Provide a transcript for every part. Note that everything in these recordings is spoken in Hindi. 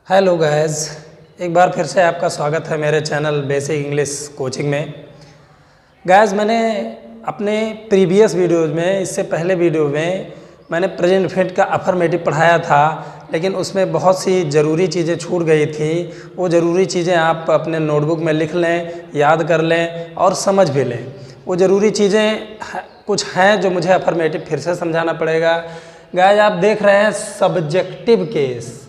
हेलो गाइस, एक बार फिर से आपका स्वागत है मेरे चैनल बेसिक इंग्लिश कोचिंग में। गाइस, मैंने अपने प्रीवियस वीडियोज़ में, इससे पहले वीडियो में मैंने प्रेजेंट इंडेफिनिट का अफर्मेटिव पढ़ाया था, लेकिन उसमें बहुत सी ज़रूरी चीज़ें छूट गई थी। वो ज़रूरी चीज़ें आप अपने नोटबुक में लिख लें, याद कर लें और समझ भी लें। वो ज़रूरी चीज़ें कुछ हैं जो मुझे अफर्मेटिव फिर से समझाना पड़ेगा। गाइस, आप देख रहे हैं सब्जेक्टिव केस।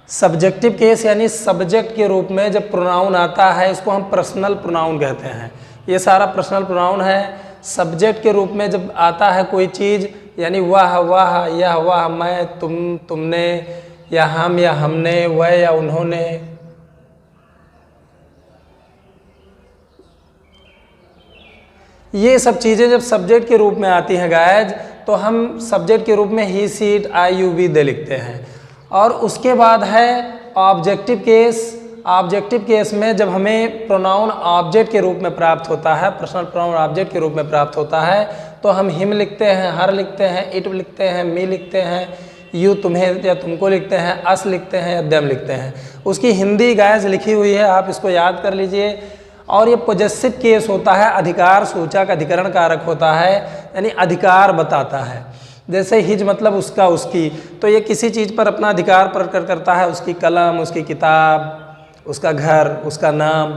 सब्जेक्टिव केस यानी सब्जेक्ट के रूप में जब प्रोनाउन आता है, इसको हम पर्सनल प्रोनाउन कहते हैं। ये सारा पर्सनल प्रोनाउन है। सब्जेक्ट के रूप में जब आता है कोई चीज़, यानी वह, यह, वह, मैं, तुम, तुमने, या हम या हमने, वह या उन्होंने, ये सब चीज़ें जब सब्जेक्ट के रूप में आती हैं गाइज, तो हम सब्जेक्ट के रूप में ही, she, it, I, you, we दे लिखते हैं। और उसके बाद है ऑब्जेक्टिव केस। ऑब्जेक्टिव केस में जब हमें प्रोनाउन ऑब्जेक्ट के रूप में प्राप्त होता है, पर्सनल प्रोनाउन ऑब्जेक्ट के रूप में प्राप्त होता है, तो हम हिम लिखते हैं, हर लिखते हैं, इट लिखते हैं, मी लिखते हैं, यू तुम्हें या तुमको लिखते हैं, अस लिखते हैं या देम लिखते हैं। उसकी हिंदी गाइज लिखी हुई है, आप इसको याद कर लीजिए। और ये पॉजेसिव केस होता है, अधिकार सूचक, अधिकरण कारक होता है, यानी अधिकार बताता है। जैसे हिज मतलब उसका, उसकी, तो ये किसी चीज़ पर अपना अधिकार प्रकट करता है। उसकी कलम, उसकी किताब, उसका घर, उसका नाम।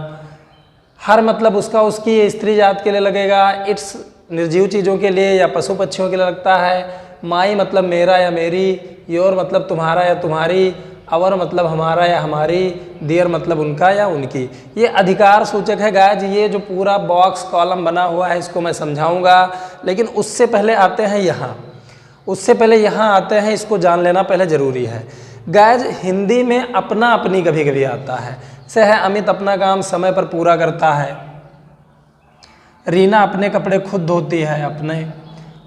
हर मतलब उसका, उसकी, स्त्री जात के लिए लगेगा। इट्स निर्जीव चीज़ों के लिए या पशु पक्षियों के लिए लगता है। माई मतलब मेरा या मेरी। योर मतलब तुम्हारा या तुम्हारी। अवर मतलब हमारा या हमारी। देयर मतलब उनका या उनकी। ये अधिकार सूचक है गाइज। ये जो पूरा बॉक्स कॉलम बना हुआ है, इसको मैं समझाऊंगा, लेकिन उससे पहले आते हैं यहाँ। उससे पहले यहाँ आते हैं, इसको जान लेना पहले ज़रूरी है। गाइज, हिंदी में अपना अपनी कभी कभी आता है। जैसे है, अमित अपना काम समय पर पूरा करता है। रीना अपने कपड़े खुद धोती है, अपने।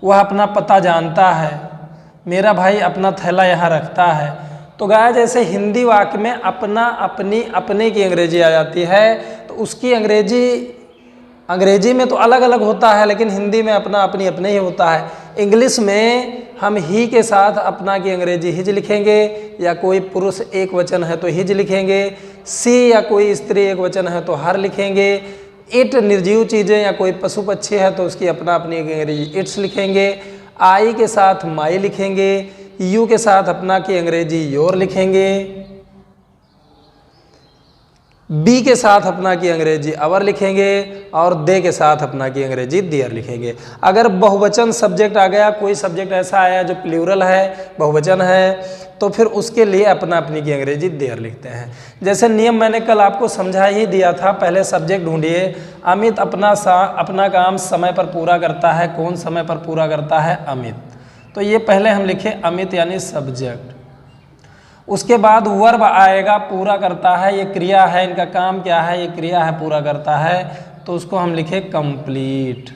वह अपना पता जानता है। मेरा भाई अपना थैला यहाँ रखता है। तो गाइज, ऐसे हिंदी वाक्य में अपना, अपनी, अपने की अंग्रेजी आ जाती है, तो उसकी अंग्रेजी में तो अलग अलग होता है, लेकिन हिंदी में अपना, अपनी, अपने ही होता है। इंग्लिश में हम ही के साथ अपना की अंग्रेजी हिज लिखेंगे, या कोई पुरुष एक वचन है तो हिज लिखेंगे। सी या कोई स्त्री एक वचन है तो हर लिखेंगे। इट निर्जीव चीज़ें या कोई पशु पक्षी है तो उसकी अपना अपनी अंग्रेजी इट्स लिखेंगे। आई के साथ माई लिखेंगे। यू के साथ अपना की अंग्रेजी योर लिखेंगे। बी के साथ अपना की अंग्रेजी अवर लिखेंगे, और दे के साथ अपना की अंग्रेजी देयर लिखेंगे। अगर बहुवचन सब्जेक्ट आ गया, कोई सब्जेक्ट ऐसा आया जो प्लूरल है, बहुवचन है, तो फिर उसके लिए अपना अपनी की अंग्रेजी देयर लिखते हैं। जैसे नियम मैंने कल आपको समझा ही दिया था। पहले सब्जेक्ट ढूंढिए। अमित अपना काम समय पर पूरा करता है। कौन समय पर पूरा करता है? अमित। तो ये पहले हम लिखे अमित यानी सब्जेक्ट। उसके बाद वर्ब आएगा, पूरा करता है। ये क्रिया है, इनका काम क्या है? ये क्रिया है, पूरा करता है, तो उसको हम लिखे कंप्लीट।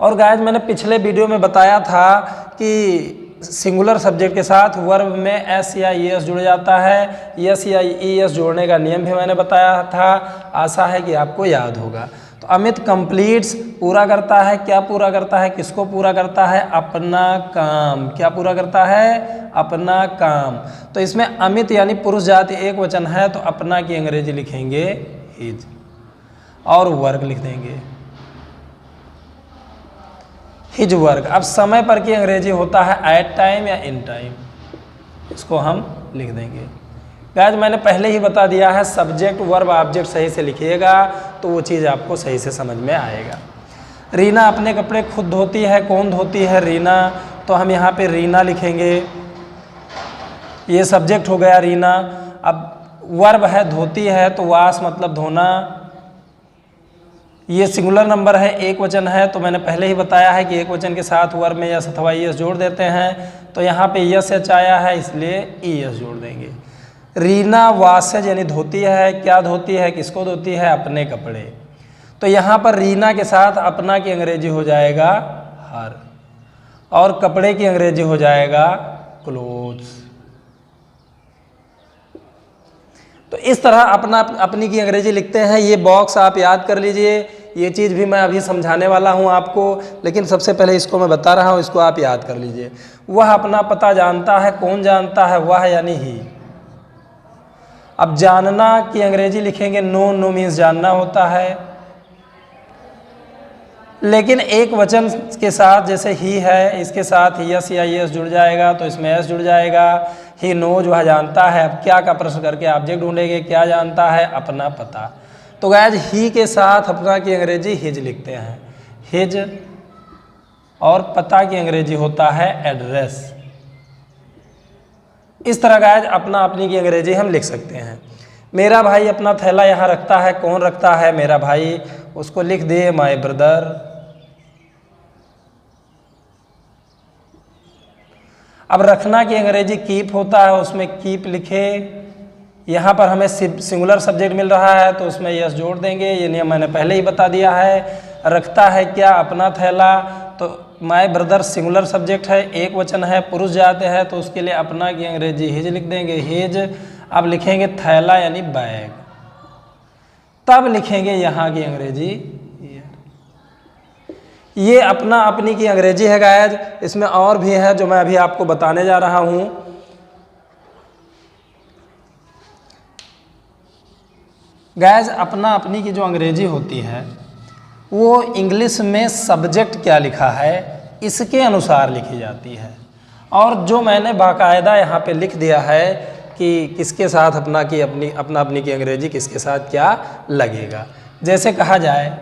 और गाइस, मैंने पिछले वीडियो में बताया था कि सिंगुलर सब्जेक्ट के साथ वर्ब में एस या ई एस जुड़ जाता है। एस या ई एस जोड़ने का नियम भी मैंने बताया था। आशा है कि आपको याद होगा। तो अमित कंप्लीट्स, पूरा करता है। क्या पूरा करता है? किसको पूरा करता है? अपना काम। क्या पूरा करता है? अपना काम। तो इसमें अमित यानी पुरुष जाति एक वचन है, तो अपना की अंग्रेजी लिखेंगे हिज, और वर्क लिख देंगे हिज वर्क। अब समय पर की अंग्रेजी होता है एट टाइम या इन टाइम, इसको हम लिख देंगे। गाइस, मैंने पहले ही बता दिया है, सब्जेक्ट वर्ब ऑब्जेक्ट सही से लिखिएगा तो वो चीज़ आपको सही से समझ में आएगा। रीना अपने कपड़े खुद धोती है। कौन धोती है? रीना। तो हम यहाँ पे रीना लिखेंगे। ये सब्जेक्ट हो गया रीना। अब वर्ब है धोती है, तो वाश मतलब धोना। ये सिंगुलर नंबर है, एक वचन है, तो मैंने पहले ही बताया है कि एक वचन के साथ वर्ब में यस अथवा ई एस जोड़ देते हैं। तो यहाँ पे यस एच आया है, इसलिए ई एस जोड़ देंगे। रीना वॉशेज यानी धोती है। क्या धोती है? किसको धोती है? अपने कपड़े। तो यहाँ पर रीना के साथ अपना की अंग्रेजी हो जाएगा हर, और कपड़े की अंग्रेजी हो जाएगा क्लोथ्स। तो इस तरह अपना अपनी की अंग्रेजी लिखते हैं। ये बॉक्स आप याद कर लीजिए। ये चीज़ भी मैं अभी समझाने वाला हूँ आपको, लेकिन सबसे पहले इसको मैं बता रहा हूँ, इसको आप याद कर लीजिए। वह अपना पता जानता है, कौन जानता है? वह यानी ही। अब जानना की अंग्रेजी लिखेंगे नो, नो मीन्स जानना होता है, लेकिन एक वचन के साथ जैसे ही है, इसके साथ यस या यस जुड़ जाएगा तो इसमें एस जुड़ जाएगा। ही नोज, वह जानता है। अब क्या का प्रश्न करके ऑब्जेक्ट ढूंढेंगे, क्या जानता है? अपना पता। तो गाइस ही के साथ अपना की अंग्रेजी हिज लिखते हैं, हिज, और पता की अंग्रेजी होता है एड्रेस। इस तरह गाइस अपना अपनी की अंग्रेजी हम लिख सकते हैं। मेरा भाई अपना थैला यहाँ रखता है, कौन रखता है? मेरा भाई। उसको लिख दिए माय ब्रदर। अब रखना की अंग्रेजी कीप होता है, उसमें कीप लिखे। यहाँ पर हमें सिंगुलर सब्जेक्ट मिल रहा है तो उसमें यस जोड़ देंगे, ये नियम मैंने पहले ही बता दिया है। रखता है क्या? अपना थैला, तो माय ब्रदर सिंगुलर सब्जेक्ट है, एक वचन है, पुरुष जाते हैं तो उसके लिए अपना की अंग्रेजी हिज लिख देंगे, हिज। अब लिखेंगे थैला यानी बैग, तब लिखेंगे यहाँ की अंग्रेजी। ये अपना अपनी की अंग्रेजी है गाइस। इसमें और भी है जो मैं अभी आपको बताने जा रहा हूं। गाइस अपना अपनी की जो अंग्रेजी होती है वो इंग्लिश में सब्जेक्ट क्या लिखा है इसके अनुसार लिखी जाती है, और जो मैंने बाकायदा यहाँ पे लिख दिया है कि किसके साथ अपना अपनी की अंग्रेजी किसके साथ क्या लगेगा। जैसे कहा जाए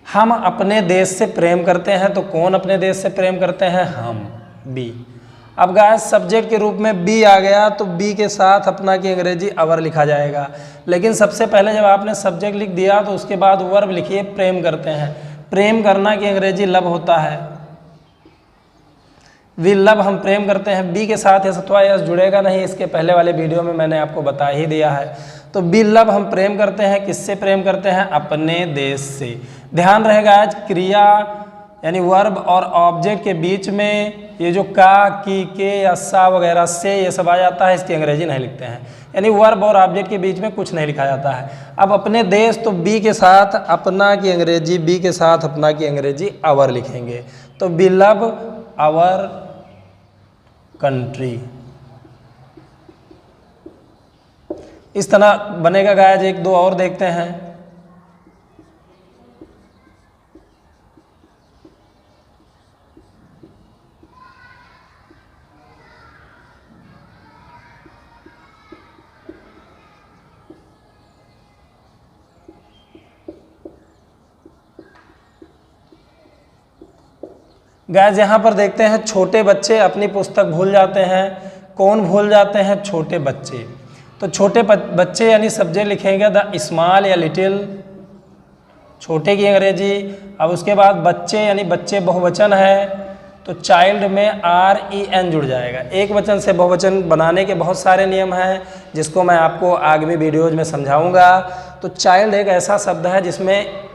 हम अपने देश से प्रेम करते हैं, तो कौन अपने देश से प्रेम करते हैं? हम, बी। अब गाइस सब्जेक्ट के रूप में बी आ गया तो बी के साथ अपना की अंग्रेजी अवर लिखा जाएगा। लेकिन सबसे पहले जब आपने सब्जेक्ट लिख दिया तो उसके बाद वर्ब लिखिए, प्रेम करते हैं। प्रेम करना की अंग्रेजी लव होता है, वी लव, हम प्रेम करते हैं। बी के साथ यस अथवा यस जुड़ेगा नहीं, इसके पहले वाले वीडियो में मैंने आपको बता ही दिया है। तो बी लव, हम प्रेम करते हैं। किससे प्रेम करते हैं? अपने देश से। ध्यान रहेगा आज क्रिया यानी वर्ब और ऑब्जेक्ट के बीच में ये जो का, की, के या सा वगैरह से ये सब आ जाता है, इसकी अंग्रेजी नहीं लिखते हैं। यानी वर्ब और ऑब्जेक्ट के बीच में कुछ नहीं लिखा जाता है। अब अपने देश, तो बी के साथ अपना की अंग्रेजी, बी के साथ अपना की अंग्रेजी अवर लिखेंगे। तो बी लव आवर कंट्री। इस तरह बनेगा गाइस। एक दो और देखते हैं। गाइस यहाँ पर देखते हैं छोटे बच्चे अपनी पुस्तक भूल जाते हैं। कौन भूल जाते हैं? छोटे बच्चे। तो छोटे बच्चे यानी सब्जेक्ट लिखेंगे द स्मॉल या लिटिल, छोटे की अंग्रेजी। अब उसके बाद बच्चे यानी बच्चे बहुवचन है तो चाइल्ड में REN जुड़ जाएगा। एक वचन से बहुवचन बनाने के बहुत सारे नियम हैं जिसको मैं आपको आगामी वीडियोज में समझाऊंगा। तो चाइल्ड एक ऐसा शब्द है जिसमें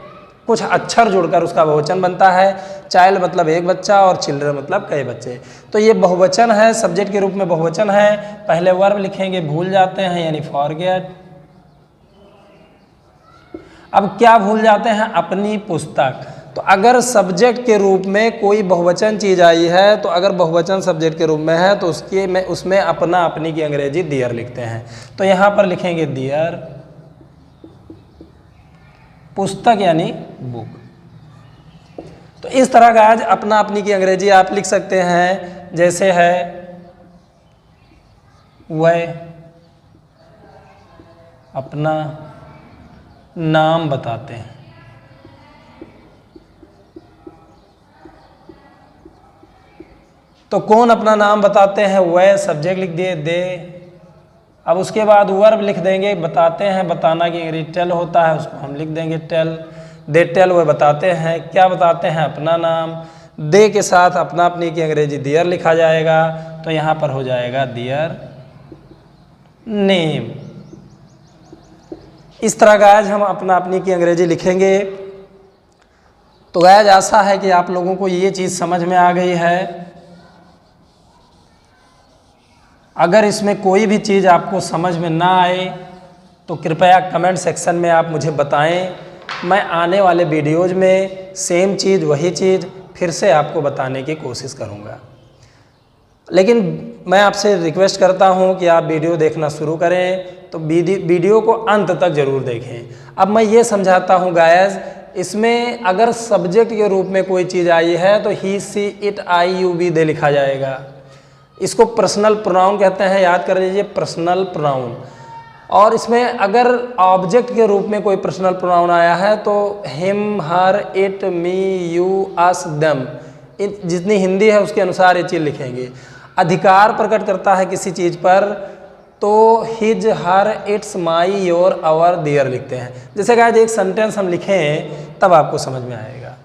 कुछ अक्षर जुड़कर उसका बहुवचन बनता है। चाइल्ड मतलब एक बच्चा और चिल्ड्रन मतलब कई बच्चे। तो ये बहुवचन है, सब्जेक्ट के रूप में बहुवचन है। पहले वर्ब लिखेंगे भूल जाते हैं यानी फॉरगेट। अब क्या भूल जाते हैं? अपनी पुस्तक। तो अगर सब्जेक्ट के रूप में कोई बहुवचन चीज आई है, तो अगर बहुवचन सब्जेक्ट के रूप में है तो उसमें अपना अपनी की अंग्रेजी दियर लिखते हैं। तो यहाँ पर लिखेंगे दियर, पुस्तक यानी बुक। तो इस तरह का आज अपना अपनी की अंग्रेजी आप लिख सकते हैं। जैसे है वह अपना नाम बताते हैं। तो कौन अपना नाम बताते हैं? वह, सब्जेक्ट लिख दिए दे। अब उसके बाद वर्ब लिख देंगे, बताते हैं, बताना की अंग्रेजी टेल होता है, उसको हम लिख देंगे टेल। दे टेल, वह बताते हैं। क्या बताते हैं? अपना नाम। दे के साथ अपना अपनी की अंग्रेजी दियर लिखा जाएगा, तो यहाँ पर हो जाएगा दियर नेम। इस तरह गाइज हम अपनी की अंग्रेजी लिखेंगे। तो गाइज आशा है कि आप लोगों को ये चीज़ समझ में आ गई है। अगर इसमें कोई भी चीज़ आपको समझ में ना आए तो कृपया कमेंट सेक्शन में आप मुझे बताएं। मैं आने वाले वीडियोज़ में सेम चीज़ वही चीज़ फिर से आपको बताने की कोशिश करूँगा। लेकिन मैं आपसे रिक्वेस्ट करता हूं कि आप वीडियो देखना शुरू करें तो वीडियो को अंत तक ज़रूर देखें। अब मैं ये समझाता हूं गाइस, इसमें अगर सब्जेक्ट के रूप में कोई चीज़ आई है तो he she it I you we they लिखा जाएगा। इसको पर्सनल प्रोनाउन कहते हैं, याद कर लीजिए, पर्सनल प्रोनाउन। और इसमें अगर ऑब्जेक्ट के रूप में कोई पर्सनल प्रोनाउन आया है तो him, her, it, me, you, us, them, जितनी हिंदी है उसके अनुसार ये चीज़ लिखेंगे। अधिकार प्रकट करता है किसी चीज़ पर तो his, her, it's, my, your, our, their लिखते हैं। जैसे गाइस एक सेंटेंस हम लिखें तब आपको समझ में आएगा।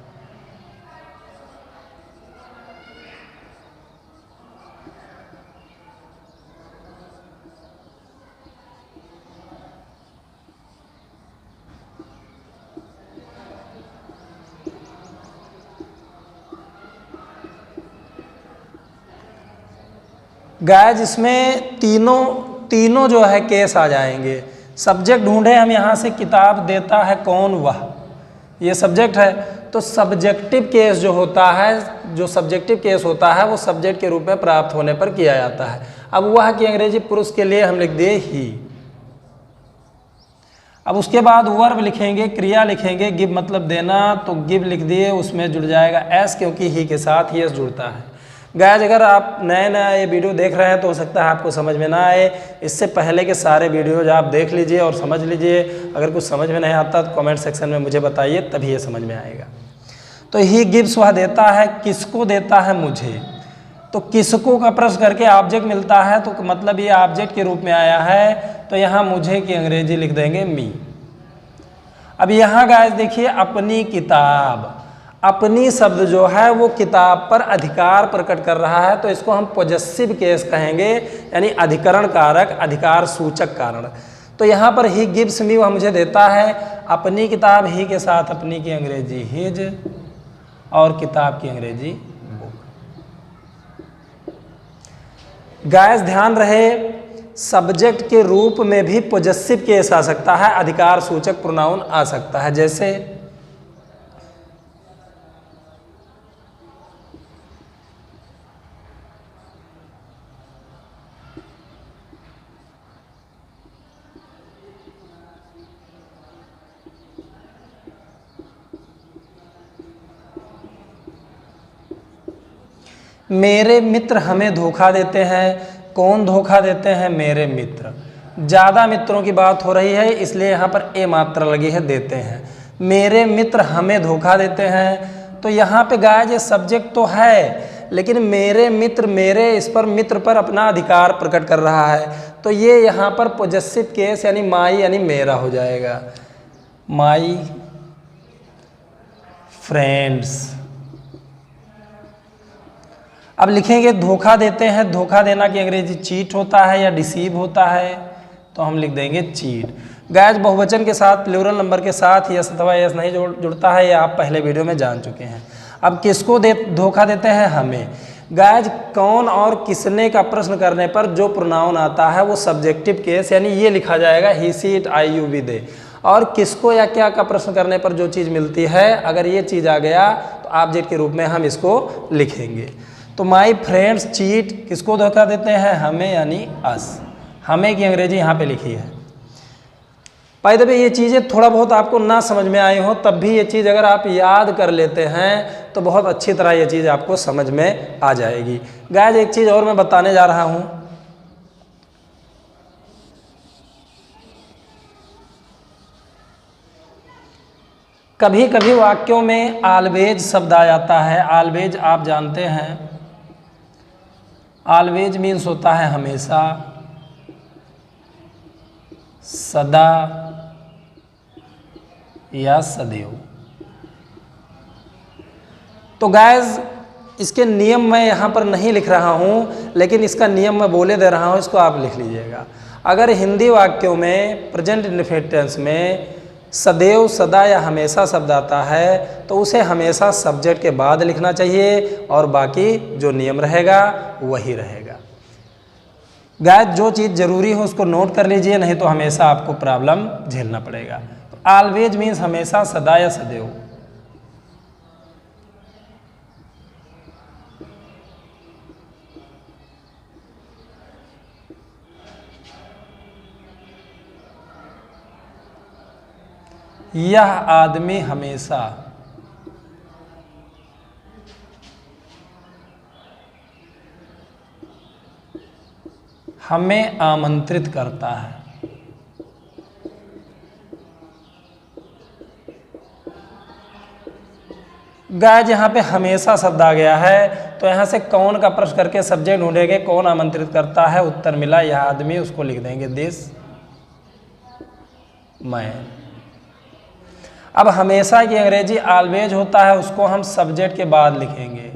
गाइस इसमें तीनों जो है केस आ जाएंगे। सब्जेक्ट ढूंढे हम यहाँ से, किताब देता है कौन, वह, ये सब्जेक्ट है। तो सब्जेक्टिव केस जो होता है, जो सब्जेक्टिव केस होता है वो सब्जेक्ट के रूप में प्राप्त होने पर किया जाता है। अब वह की अंग्रेजी पुरुष के लिए हम लिख दिए ही। अब उसके बाद वर्ब लिखेंगे, क्रिया लिखेंगे, गिव मतलब देना, तो गिव लिख दिए, उसमें जुड़ जाएगा एस, क्योंकि ही के साथ ही एस जुड़ता है। गाइस अगर आप नया ये वीडियो देख रहे हैं तो हो सकता है आपको समझ में ना आए। इससे पहले के सारे वीडियोज आप देख लीजिए और समझ लीजिए। अगर कुछ समझ में नहीं आता तो कमेंट सेक्शन में मुझे बताइए, तभी ये समझ में आएगा। तो ही गिव्स वह देता है, किसको देता है, मुझे। तो किसको का प्रश्न करके ऑब्जेक्ट मिलता है तो मतलब ये ऑब्जेक्ट के रूप में आया है, तो यहाँ मुझे की अंग्रेजी लिख देंगे मी। अब यहाँ गाइस देखिए, अपनी किताब, अपनी शब्द जो है वो किताब पर अधिकार प्रकट कर रहा है, तो इसको हम पॉजेसिव केस कहेंगे, यानी अधिकरण कारक, अधिकार सूचक कारण। तो यहाँ पर ही गिव्स मी, वह मुझे देता है अपनी किताब, ही के साथ अपनी की अंग्रेजी हिज और किताब की अंग्रेजी बुक। गाइस ध्यान रहे, सब्जेक्ट के रूप में भी पॉजेसिव केस आ सकता है, अधिकार सूचक प्रोनाउन आ सकता है। जैसे मेरे मित्र हमें धोखा देते हैं। कौन धोखा देते हैं? मेरे मित्र। ज़्यादा मित्रों की बात हो रही है इसलिए यहाँ पर ए मात्रा लगी है, देते हैं। मेरे मित्र हमें धोखा देते हैं, तो यहाँ पे गाइस ये सब्जेक्ट तो है, लेकिन मेरे मित्र, मेरे इस पर मित्र पर अपना अधिकार प्रकट कर रहा है, तो ये यहाँ पर पॉजेसिव केस यानी माई यानी मेरा हो जाएगा। My friends. अब लिखेंगे धोखा देते हैं, धोखा देना की अंग्रेजी चीट होता है या डिसीव होता है, तो हम लिख देंगे चीट। गाइस बहुवचन के साथ, प्लूरल नंबर के साथ यस अथवा यस नहीं जुड़ता है, ये आप पहले वीडियो में जान चुके हैं। अब किसको धोखा देते हैं? हमें। गाइस कौन और किसने का प्रश्न करने पर जो प्रोनाउन आता है वो सब्जेक्टिव केस, यानी ये लिखा जाएगा he she it I you we they. और किसको या क्या का प्रश्न करने पर जो चीज़ मिलती है, अगर ये चीज़ आ गया तो ऑब्जेक्ट के रूप में हम इसको लिखेंगे। तो माई फ्रेंड्स चीट, किसको धोखा देते हैं? हमें यानी अस। हमें की अंग्रेजी यहाँ पे लिखी है। बाय द वे ये चीज़ें थोड़ा बहुत आपको ना समझ में आई हो, तब भी ये चीज़ अगर आप याद कर लेते हैं तो बहुत अच्छी तरह ये चीज़ आपको समझ में आ जाएगी। गाइस एक चीज़ और मैं बताने जा रहा हूँ। कभी कभी वाक्यों में ऑलवेज शब्द आ जाता है। ऑलवेज आप जानते हैं, ऑलवेज मीन्स होता है हमेशा, सदा या सदैव। तो गाइस इसके नियम मैं यहाँ पर नहीं लिख रहा हूँ, लेकिन इसका नियम मैं बोले दे रहा हूँ, इसको आप लिख लीजिएगा। अगर हिंदी वाक्यों में प्रेजेंट इंडेफिनिट टेंस में सदैव, सदा या हमेशा शब्द आता है तो उसे हमेशा सब्जेक्ट के बाद लिखना चाहिए और बाकी जो नियम रहेगा वही रहेगा। गाइस, जो चीज़ ज़रूरी हो उसको नोट कर लीजिए, नहीं तो हमेशा आपको प्रॉब्लम झेलना पड़ेगा। तो ऑलवेज मीन्स हमेशा, सदा या सदैव। यह आदमी हमेशा, हमें आमंत्रित करता है। गाइस, यहाँ पे हमेशा शब्द आ गया है तो यहाँ से कौन का प्रश्न करके सब्जेक्ट ढूंढेंगे, कौन आमंत्रित करता है, उत्तर मिला यह आदमी, उसको लिख देंगे दिस मैन। अब हमेशा की अंग्रेजी ऑलवेज होता है, उसको हम सब्जेक्ट के बाद लिखेंगे।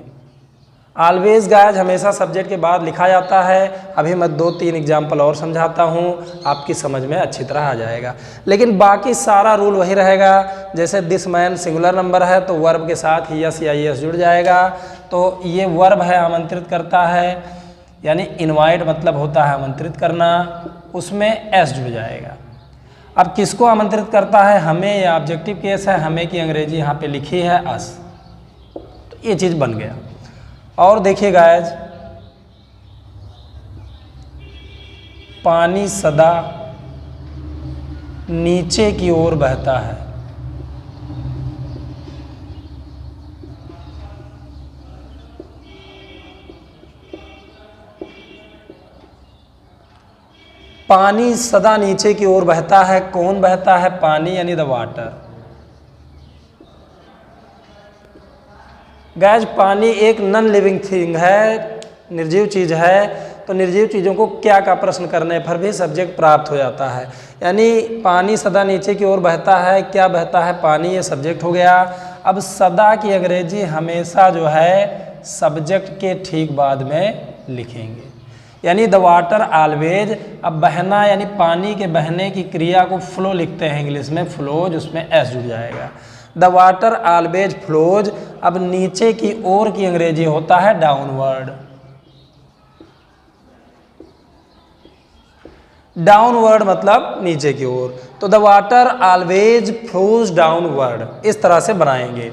ऑलवेज गाइस हमेशा सब्जेक्ट के बाद लिखा जाता है। अभी मैं 2-3 एग्जाम्पल और समझाता हूँ, आपकी समझ में अच्छी तरह आ जाएगा। लेकिन बाकी सारा रूल वही रहेगा। जैसे दिस मैन सिंगुलर नंबर है तो वर्ब के साथ ही यस या यस जुड़ जाएगा। तो ये वर्ब है, आमंत्रित करता है, यानी इनवाइट मतलब होता है आमंत्रित करना, उसमें एस जुड़ जाएगा। अब किसको आमंत्रित करता है, हमें, या ऑब्जेक्टिव केस है, हमें की अंग्रेजी यहाँ पे लिखी है अस। तो ये चीज़ बन गया। और देखिए गाइस, पानी सदा नीचे की ओर बहता है। पानी सदा नीचे की ओर बहता है। कौन बहता है, पानी यानी द वाटर। गाइस, पानी एक नॉन लिविंग थिंग है, निर्जीव चीज़ है। तो निर्जीव चीज़ों को क्या का प्रश्न करने पर भी सब्जेक्ट प्राप्त हो जाता है। यानी पानी सदा नीचे की ओर बहता है, क्या बहता है, पानी, ये सब्जेक्ट हो गया। अब सदा की अंग्रेजी हमेशा जो है सब्जेक्ट के ठीक बाद में लिखेंगे, यानी द वाटर ऑलवेज। अब बहना यानी पानी के बहने की क्रिया को फ्लो लिखते हैं इंग्लिश में, फ्लोज, उसमें एस जुड़ जाएगा। The water always flows. अब नीचे की ओर की अंग्रेजी होता है डाउनवर्ड। डाउनवर्ड मतलब नीचे की ओर। तो the water always flows downward, इस तरह से बनाएंगे।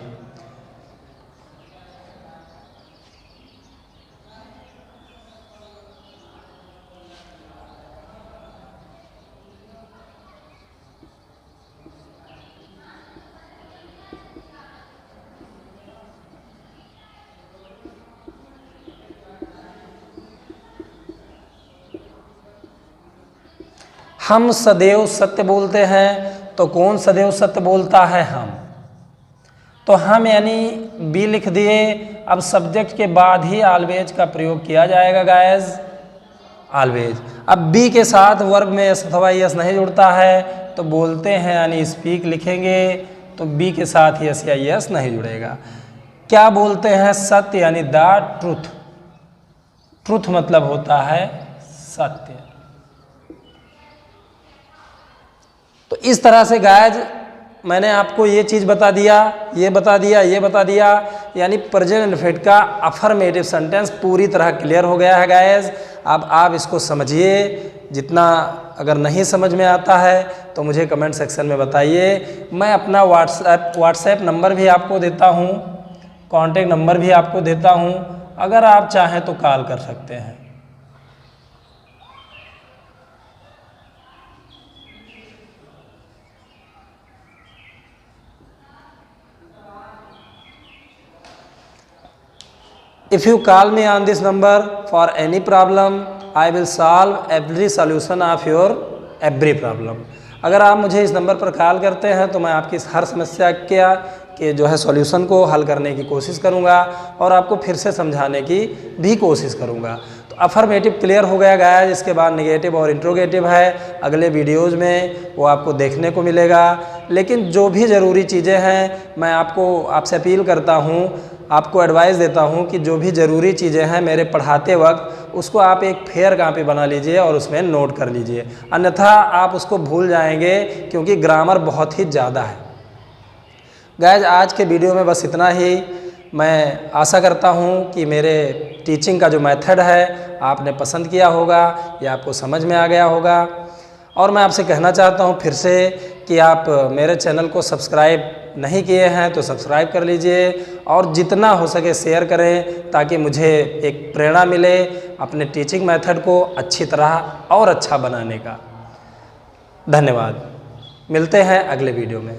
हम सदैव सत्य बोलते हैं। तो कौन सदैव सत्य बोलता है, हम। तो हम यानी बी लिख दिए। अब सब्जेक्ट के बाद ही ऑलवेज का प्रयोग किया जाएगा गाइस, ऑलवेज। अब बी के साथ वर्ब में एस अथवा यस नहीं जुड़ता है तो बोलते हैं यानी स्पीक लिखेंगे। तो बी के साथ यस या यस नहीं जुड़ेगा। क्या बोलते हैं, सत्य यानी द ट्रूथ। ट्रूथ मतलब होता है सत्य। तो इस तरह से गाइस मैंने आपको ये चीज़ बता दिया, ये बता दिया, ये बता दिया, यानी प्रेजेंट इंडेफिनिट का अफर्मेटिव सेंटेंस पूरी तरह क्लियर हो गया है गाइस। अब आप इसको समझिए। जितना अगर नहीं समझ में आता है तो मुझे कमेंट सेक्शन में बताइए। मैं अपना व्हाट्सएप नंबर भी आपको देता हूँ, कॉन्टेक्ट नंबर भी आपको देता हूँ, अगर आप चाहें तो कॉल कर सकते हैं। If you call me on this number for any problem, I will solve every solution of your every problem. अगर आप मुझे इस नंबर पर कॉल करते हैं तो मैं आपकी हर समस्या के जो है सॉल्यूशन को हल करने की कोशिश करूंगा और आपको फिर से समझाने की भी कोशिश करूंगा। तो अफर्मेटिव क्लियर हो गया गाइस। इसके बाद नेगेटिव और इंट्रोगेटिव है, अगले वीडियोज़ में वो आपको देखने को मिलेगा। लेकिन जो भी ज़रूरी चीज़ें हैं मैं आपसे अपील करता हूँ, आपको एडवाइस देता हूँ कि जो भी ज़रूरी चीज़ें हैं मेरे पढ़ाते वक्त उसको आप एक फेयर कॉपी बना लीजिए और उसमें नोट कर लीजिए, अन्यथा आप उसको भूल जाएंगे क्योंकि ग्रामर बहुत ही ज़्यादा है। गाइज आज के वीडियो में बस इतना ही। मैं आशा करता हूँ कि मेरे टीचिंग का जो मेथड है आपने पसंद किया होगा या आपको समझ में आ गया होगा। और मैं आपसे कहना चाहता हूँ फिर से कि आप मेरे चैनल को सब्सक्राइब नहीं किए हैं तो सब्सक्राइब कर लीजिए और जितना हो सके शेयर करें ताकि मुझे एक प्रेरणा मिले अपने टीचिंग मेथड को अच्छी तरह और अच्छा बनाने का। धन्यवाद। मिलते हैं अगले वीडियो में।